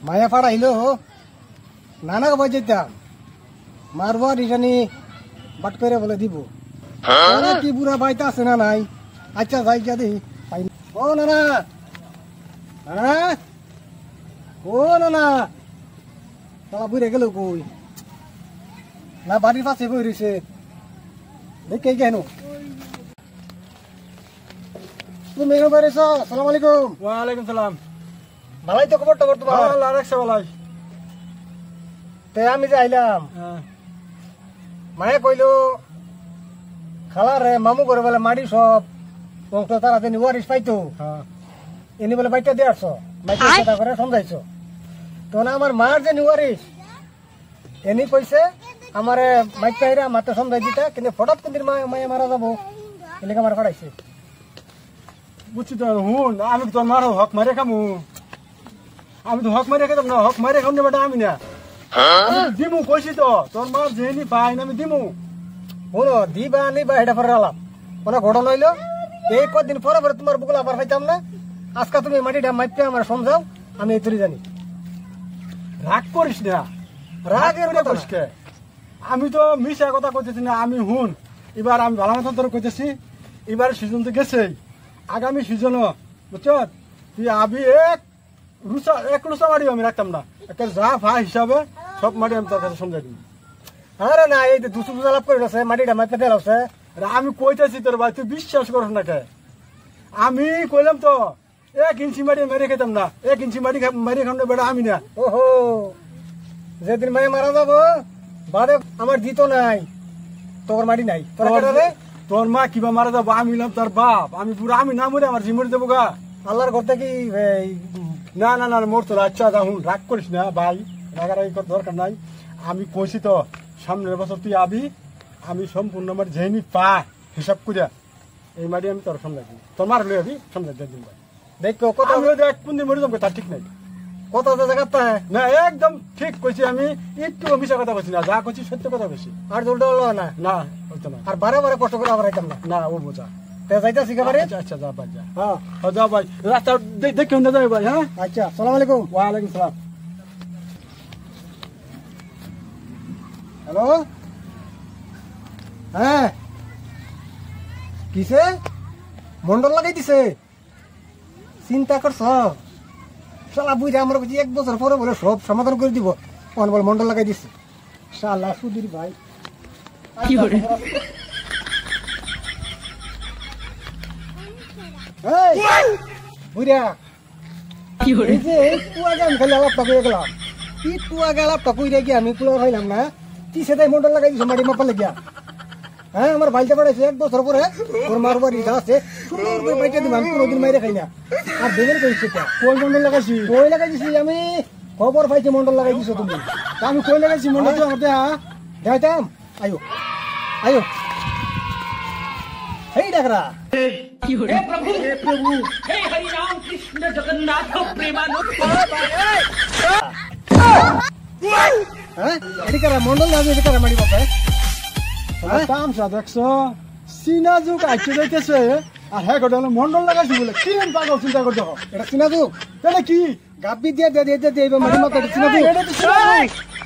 মায়া পাড়াইলো নানা বাজ যেতাম মারবো রিটানি বাট করে বলে দিব কি বুড়া বাইতে আছে না নাই আচ্ছা যাই গিয়া দেখি ও নানা নানা ও নানা তালা বুড়ে গেল কই না বাড়ির পাশে বই রয়েছে দেখে কেন তুমি এখানে বেড়েছ সালাম আলাইকুম ওয়ালাইকুম সালাম ভালাই তো খবর টবর তোমার আল্লাহ রাখছে ভালাই তে আমি যে আইলাম মায়ে কইলো খালার রে মামু করে বলে মাটি সব তারা তেনি ওয়ারিস পাইতো এনি বলে বাইটা দিয়ে আসছো মাইকে কথা করে সমঝাইছো তো না আমার মার যে ওয়ারিস এনি কইছে আমারে মাইক পাইরা মাতে সমঝাই দিতে কিন্তু ফটাত কোনদিন মায়ে মারা যাবো এলাকা আমার পাঠাইছে বুঝছি তো হুন আমি তো তোর মারো হক মারে খামু আমি তো হক মারে খেতাম না হক মারে খাম না বেটা আমি না দিমু কইছি তো তোর মা যেনি পাই না আমি দিমু হলো দিবা নিবা এটা পরে আলাপ কোনো ঘটনা হইলো এই কদিন পরে পরে তোমার বুকুল আবার পাইতাম না আজকে তুমি মাটিটা মাইপে আমার সমঝাও আমি এই তুলি জানি রাগ করিস না রাগের কথা কইসকে আমি তো মিশা কথা কইতেছি না আমি হুন এবার আমি ভালো মতন তোর কইতেছি এবার সিজন তো গেছে আগামী সিজনও বুঝছ তুই আবি এক রুসা মাটি আমি রাখতাম না একটা যা ভা হিসাবে সব মাটি আমি তোর কাছে সমঝাই দিই আরে না এই দুশো দুশো লাভ করে আছে মাটিটা মাইপে দেওয়া আছে আমি কইতেছি তোর ভাই তুই বিশ্বাস করস না কে আমি কইলাম তো 1 ইঞ্চি মাটি মেরে খেতাম না 1 ইঞ্চি মাটি মেরে খাম না বেটা আমি না ওহো যেদিন মায়ে মারা যাবো বাদে আমার দিত নাই তোর মাটি নাই তোর মা কিবা মারা যাবো আমি হলাম তোর বাপ আমি পুরো আমি না মরে আমার জিমরে দেবো গা আল্লাহর করতে কি না না না মোর তোর আচ্ছা যা হুন রাগ করিস না ভাই রাগারাগি করার দরকার নাই আমি কইছি তো সামনের বছর তুই আবি আমি সম্পূর্ণ আমার যেনি পা হিসাব করিয়া এই মাটি আমি তোর সমঝাই দিই তোর মার লই আবি সমঝাই দিন ভাই দেখো কত দেখ কোন দিন মরে যাবো তার ঠিক নাই কত জায়গাতে না একদম ঠিক কইছি আমি একটু মিশা কথা বলছি না যা কইছি সত্য কথা বলছি আর জলটা হলো না না হইতো না আর বারে বারে কষ্ট করে আবার আইতাম না না ও বোঝা তে যাইতাছি একেবারে আচ্ছা আচ্ছা যা ভাই যা হ্যাঁ যা ভাই রাস্তা দেখে না যাবে ভাই হ্যাঁ আচ্ছা আসসালামু আলাইকুম ওয়ালাইকুম সালাম হ্যালো হ্যাঁ কিসে মন্ডল লাগাই দিছে চিন্তা করছ শালা বুঝে আমরা বলছি 1 বছর পরে বলে সব সমাধান করে দিব কোন বলে মন্ডল লাগাই দিছে শালা সুধীর ভাই কি করে এই বুড়া কি করে এই যে তুই আগে আমি খালি আলাপটা করে গেলাম তুই আগে আলাপটা কইরা গিয়ে আমি কুলো হইলাম না তুই সেটাই মন্ডল লাগাই দিছ মাটি মাপা লাগিয়া হ্যাঁ আমার বাইলটা পড়াইছে 1 বছর পরে তোর মার বাড়ি আছে সুন্দর করে বাইটা দিবা আমি কোনোদিন মাইরে খাই না আর দেবের কইছে তা কোন মন্ডল লাগাইছি কই লাগাই দিছি আমি খবর পাইছি মন্ডল লাগাই দিছো তুমি আমি কই লাগাইছি মন্ডল তো আমাদের দেখাইতাম আয়ো আয়ো এই ডাকরা কি হরে হে প্রভু হে হরি রাম কৃষ্ণ জগন্নাথ প্রেমানন্দ হ্যাঁ এদিকে মন্ডল লাগে এদিকে মাটি বাপে তামসা দেখছো চীনা যুগ আইতে যাইতেছে আর হ্যাঁ গোটা মন্ডল লাগাইছি বলে কি পাগল চিন্তা করতে এটা চিনা যুগ তাহলে কি গাব্বি দিয়ে দিয়ে দিয়ে দিয়ে মাটি মাপা চিনা যুগ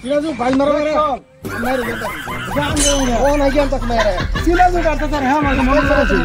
চিনা যুগ ভাই মারা মারে ও নাই গেম তক মারে চীনা যুগ আর তো হ্যাঁ মন্ডল লাগাইছি